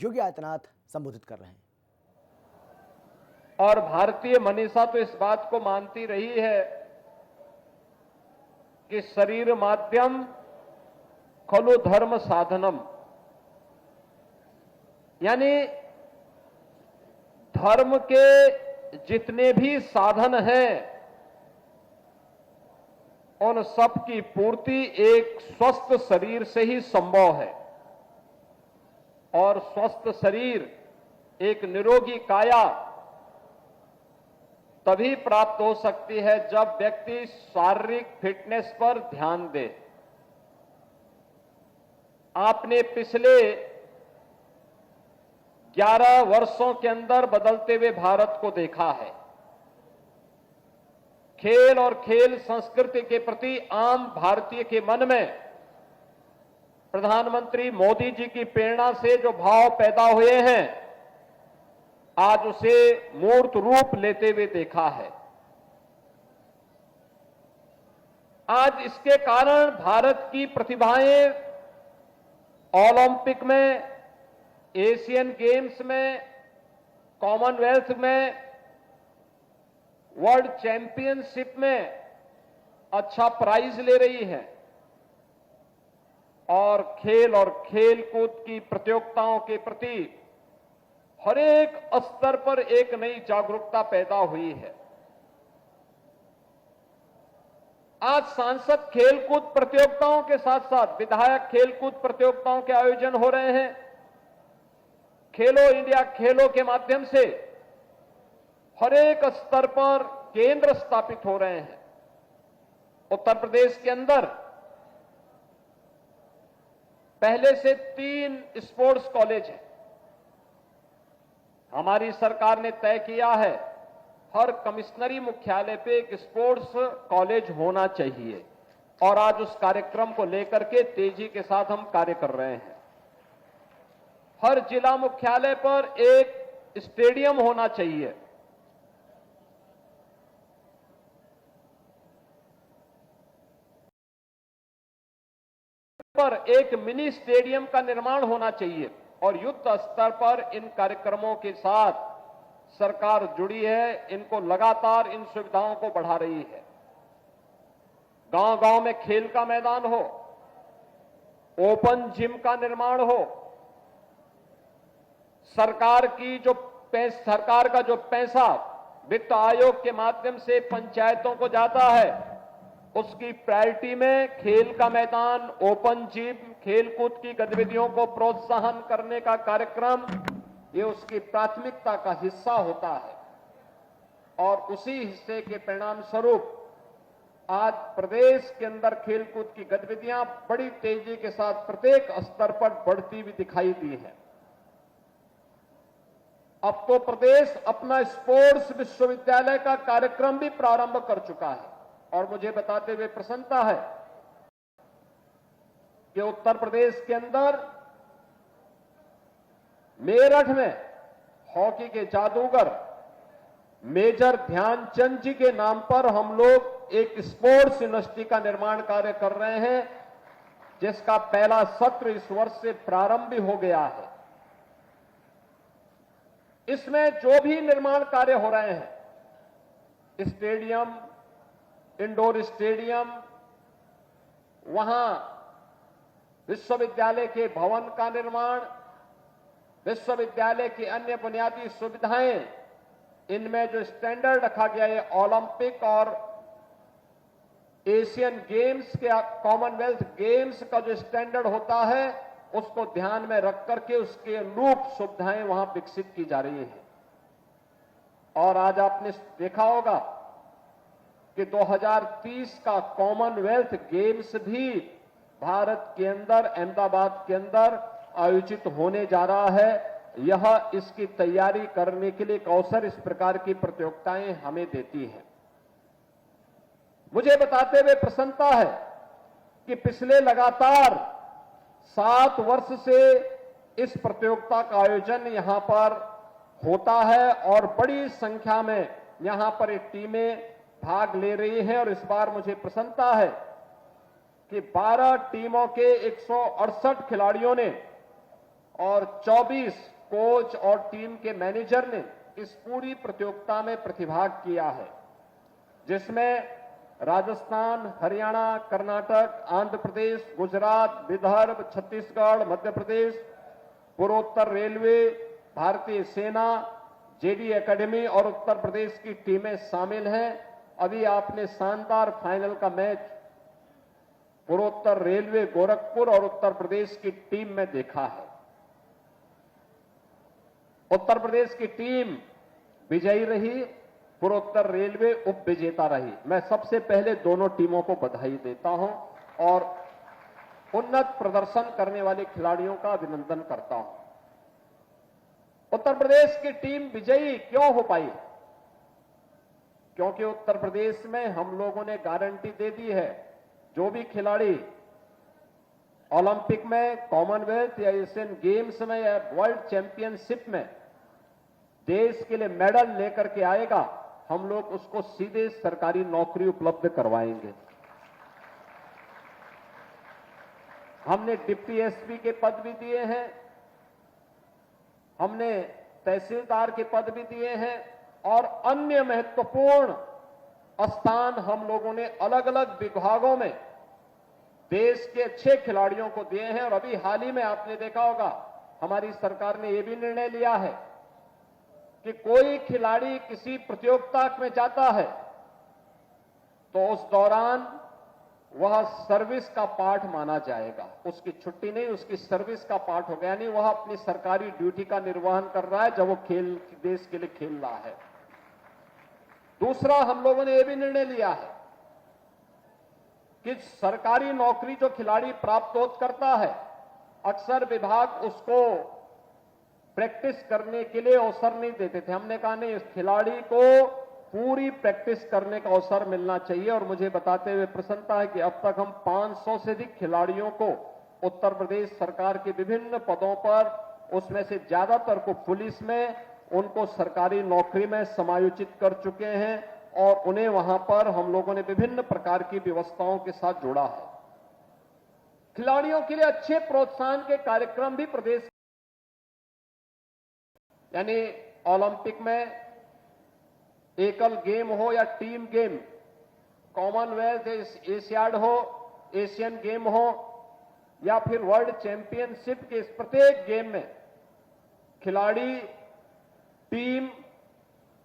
योगी आदित्यनाथ संबोधित कर रहे हैं। और भारतीय मनीषा तो इस बात को मानती रही है कि शरीर माध्यम खलु धर्म साधनम, यानी धर्म के जितने भी साधन हैं उन सब की पूर्ति एक स्वस्थ शरीर से ही संभव है। और स्वस्थ शरीर, एक निरोगी काया तभी प्राप्त हो सकती है जब व्यक्ति शारीरिक फिटनेस पर ध्यान दे। आपने पिछले 11 वर्षों के अंदर बदलते हुए भारत को देखा है। खेल और खेल संस्कृति के प्रति आम भारतीय के मन में प्रधानमंत्री मोदी जी की प्रेरणा से जो भाव पैदा हुए हैं, आज उसे मूर्त रूप लेते हुए देखा है। आज इसके कारण भारत की प्रतिभाएं ओलंपिक में, एशियन गेम्स में, कॉमनवेल्थ में, वर्ल्ड चैंपियनशिप में अच्छा प्राइज ले रही है। और खेल कूद की प्रतियोगिताओं के प्रति हर एक स्तर पर एक नई जागरूकता पैदा हुई है। आज सांसद खेलकूद प्रतियोगिताओं के साथ साथ विधायक खेलकूद प्रतियोगिताओं के आयोजन हो रहे हैं। खेलो इंडिया खेलों के माध्यम से हर एक स्तर पर केंद्र स्थापित हो रहे हैं। उत्तर प्रदेश के अंदर पहले से 3 स्पोर्ट्स कॉलेज हैं। हमारी सरकार ने तय किया है हर कमिश्नरी मुख्यालय पे एक स्पोर्ट्स कॉलेज होना चाहिए, और आज उस कार्यक्रम को लेकर के तेजी के साथ हम कार्य कर रहे हैं। हर जिला मुख्यालय पर एक स्टेडियम होना चाहिए। पर एक मिनी स्टेडियम का निर्माण होना चाहिए, और युद्ध स्तर पर इन कार्यक्रमों के साथ सरकार जुड़ी है। इनको लगातार इन सुविधाओं को बढ़ा रही है। गांव-गांव में खेल का मैदान हो, ओपन जिम का निर्माण हो, सरकार का जो पैसा वित्त आयोग के माध्यम से पंचायतों को जाता है, उसकी प्रायोरिटी में खेल का मैदान, ओपन जिम, खेलकूद की गतिविधियों को प्रोत्साहन करने का कार्यक्रम, ये उसकी प्राथमिकता का हिस्सा होता है। और उसी हिस्से के परिणाम स्वरूप आज प्रदेश के अंदर खेलकूद की गतिविधियां बड़ी तेजी के साथ प्रत्येक स्तर पर बढ़ती हुई दिखाई दी है। अब तो प्रदेश अपना स्पोर्ट्स विश्वविद्यालय का कार्यक्रम भी प्रारंभ कर चुका है, और मुझे बताते हुए प्रसन्नता है कि उत्तर प्रदेश के अंदर मेरठ में हॉकी के जादूगर मेजर ध्यानचंद जी के नाम पर हम लोग एक स्पोर्ट्स यूनिवर्सिटी का निर्माण कार्य कर रहे हैं, जिसका पहला सत्र इस वर्ष से प्रारंभ भी हो गया है। इसमें जो भी निर्माण कार्य हो रहे हैं, स्टेडियम, इंडोर स्टेडियम, वहां विश्वविद्यालय के भवन का निर्माण, विश्वविद्यालय की अन्य बुनियादी सुविधाएं, इनमें जो स्टैंडर्ड रखा गया है ओलंपिक और एशियन गेम्स के, कॉमनवेल्थ गेम्स का जो स्टैंडर्ड होता है, उसको ध्यान में रख करके उसके अनुरूप सुविधाएं वहां विकसित की जा रही हैं। और आज आपने देखा होगा कि 2030 का कॉमनवेल्थ गेम्स भी भारत के अंदर, अहमदाबाद के अंदर आयोजित होने जा रहा है। यह इसकी तैयारी करने के लिए एक अवसर इस प्रकार की प्रतियोगिताएं हमें देती है। मुझे बताते हुए प्रसन्नता है कि पिछले लगातार 7 वर्ष से इस प्रतियोगिता का आयोजन यहां पर होता है, और बड़ी संख्या में यहां पर टीमें भाग ले रही हैं। और इस बार मुझे प्रसन्नता है कि 12 टीमों के 168 खिलाड़ियों ने और 24 कोच और टीम के मैनेजर ने इस पूरी प्रतियोगिता में प्रतिभाग किया है, जिसमें राजस्थान, हरियाणा, कर्नाटक, आंध्र प्रदेश, गुजरात, विदर्भ, छत्तीसगढ़, मध्य प्रदेश, पूर्वोत्तर रेलवे, भारतीय सेना, जेडी एकेडमी और उत्तर प्रदेश की टीमें शामिल हैं। अभी आपने शानदार फाइनल का मैच पूर्वोत्तर रेलवे गोरखपुर और उत्तर प्रदेश की टीम में देखा है। उत्तर प्रदेश की टीम विजयी रही, पूर्वोत्तर रेलवे उप विजेता रही। मैं सबसे पहले दोनों टीमों को बधाई देता हूं और उन्नत प्रदर्शन करने वाले खिलाड़ियों का अभिनंदन करता हूं। उत्तर प्रदेश की टीम विजयी क्यों हो पाई? क्योंकि उत्तर प्रदेश में हम लोगों ने गारंटी दे दी है, जो भी खिलाड़ी ओलंपिक में, कॉमनवेल्थ या एशियन गेम्स में या वर्ल्ड चैंपियनशिप में देश के लिए मेडल लेकर के आएगा, हम लोग उसको सीधे सरकारी नौकरी उपलब्ध करवाएंगे। हमने डिप्टी एसपी के पद भी दिए हैं, हमने तहसीलदार के पद भी दिए हैं और अन्य महत्वपूर्ण स्थान हम लोगों ने अलग अलग विभागों में देश के अच्छे खिलाड़ियों को दिए हैं। और अभी हाल ही में आपने देखा होगा, हमारी सरकार ने यह भी निर्णय लिया है कि कोई खिलाड़ी किसी प्रतियोगिता में जाता है तो उस दौरान वह सर्विस का पार्ट माना जाएगा। उसकी छुट्टी नहीं, उसकी सर्विस का पार्ट हो गया। नहीं, वह अपनी सरकारी ड्यूटी का निर्वहन कर रहा है जब वो देश के लिए खेल रहा है। दूसरा, हम लोगों ने यह भी निर्णय लिया है कि सरकारी नौकरी जो खिलाड़ी प्राप्त करता है, अक्सर विभाग उसको प्रैक्टिस करने के लिए अवसर नहीं देते थे। हमने कहा नहीं, इस खिलाड़ी को पूरी प्रैक्टिस करने का अवसर मिलना चाहिए। और मुझे बताते हुए प्रसन्नता है कि अब तक हम 500 से अधिक खिलाड़ियों को उत्तर प्रदेश सरकार के विभिन्न पदों पर, उसमें से ज्यादातर को पुलिस में, उनको सरकारी नौकरी में समायोजित कर चुके हैं और उन्हें वहां पर हम लोगों ने विभिन्न प्रकार की व्यवस्थाओं के साथ जोड़ा है। खिलाड़ियों के लिए अच्छे प्रोत्साहन के कार्यक्रम भी प्रदेश, यानी ओलंपिक में एकल गेम हो या टीम गेम, कॉमनवेल्थ एशियाड हो, एशियन गेम हो या फिर वर्ल्ड चैंपियनशिप के इस प्रत्येक गेम में खिलाड़ी, टीम,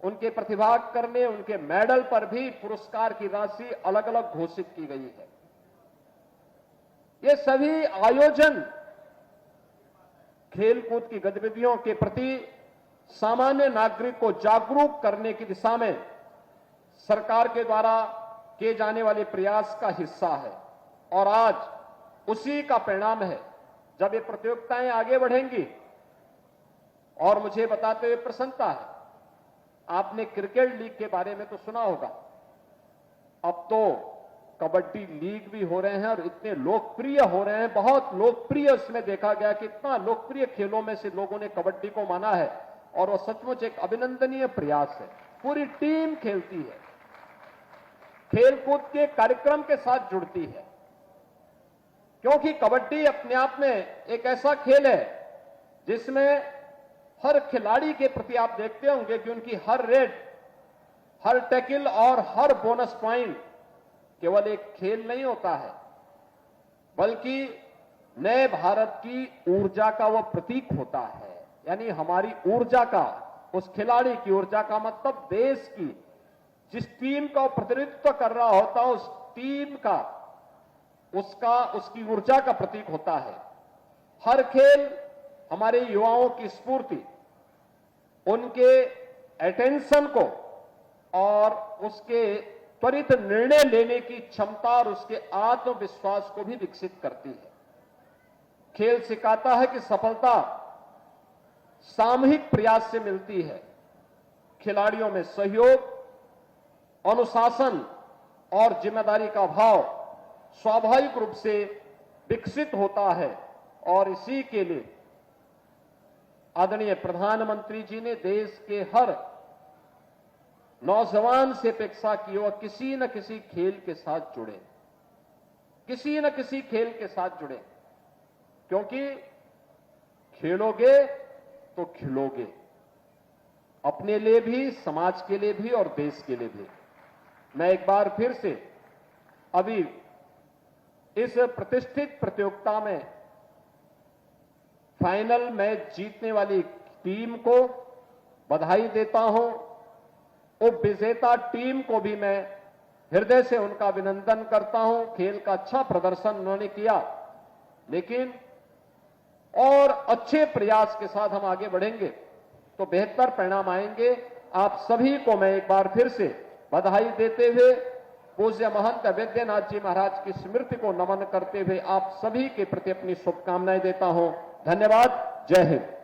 उनके प्रतिभाग करने, उनके मेडल पर भी पुरस्कार की राशि अलग अलग घोषित की गई है। ये सभी आयोजन खेलकूद की गतिविधियों के प्रति सामान्य नागरिक को जागरूक करने की दिशा में सरकार के द्वारा किए जाने वाले प्रयास का हिस्सा है और आज उसी का परिणाम है जब ये प्रतियोगिताएं आगे बढ़ेंगी। और मुझे बताते हुए प्रसन्नता है, आपने क्रिकेट लीग के बारे में तो सुना होगा, अब तो कबड्डी लीग भी हो रहे हैं और इतने लोकप्रिय हो रहे हैं, बहुत लोकप्रिय। इसमें देखा गया कि इतना लोकप्रिय खेलों में से लोगों ने कबड्डी को माना है और वो सचमुच एक अभिनंदनीय प्रयास है। पूरी टीम खेलती है, खेलकूद के कार्यक्रम के साथ जुड़ती है, क्योंकि कबड्डी अपने आप में एक ऐसा खेल है जिसमें हर खिलाड़ी के प्रति आप देखते होंगे कि उनकी हर रेड, हर टैकल और हर बोनस पॉइंट केवल एक खेल नहीं होता है, बल्कि नए भारत की ऊर्जा का वह प्रतीक होता है। यानी हमारी ऊर्जा का, उस खिलाड़ी की ऊर्जा का मतलब देश की जिस टीम का प्रतिनिधित्व कर रहा होता है, उस टीम का, उसकी ऊर्जा का प्रतीक होता है। हर खेल हमारे युवाओं की स्फूर्ति, उनके अटेंशन को और उसके त्वरित निर्णय लेने की क्षमता और उसके आत्मविश्वास को भी विकसित करती है। खेल सिखाता है कि सफलता सामूहिक प्रयास से मिलती है। खिलाड़ियों में सहयोग, अनुशासन और जिम्मेदारी का भाव स्वाभाविक रूप से विकसित होता है और इसी के लिए आदरणीय प्रधानमंत्री जी ने देश के हर नौजवान से अपेक्षा की वह किसी न किसी खेल के साथ जुड़े, किसी न किसी खेल के साथ जुड़े, क्योंकि खेलोगे तो खिलोगे, अपने लिए भी, समाज के लिए भी और देश के लिए भी। मैं एक बार फिर से अभी इस प्रतिष्ठित प्रतियोगिता में फाइनल मैच जीतने वाली टीम को बधाई देता हूं। उप विजेता टीम को भी मैं हृदय से उनका अभिनंदन करता हूं। खेल का अच्छा प्रदर्शन उन्होंने किया, लेकिन और अच्छे प्रयास के साथ हम आगे बढ़ेंगे तो बेहतर परिणाम आएंगे। आप सभी को मैं एक बार फिर से बधाई देते हुए पूज्य महंत वैद्यनाथ जी महाराज की स्मृति को नमन करते हुए आप सभी के प्रति अपनी शुभकामनाएं देता हूं। धन्यवाद। जय हिंद।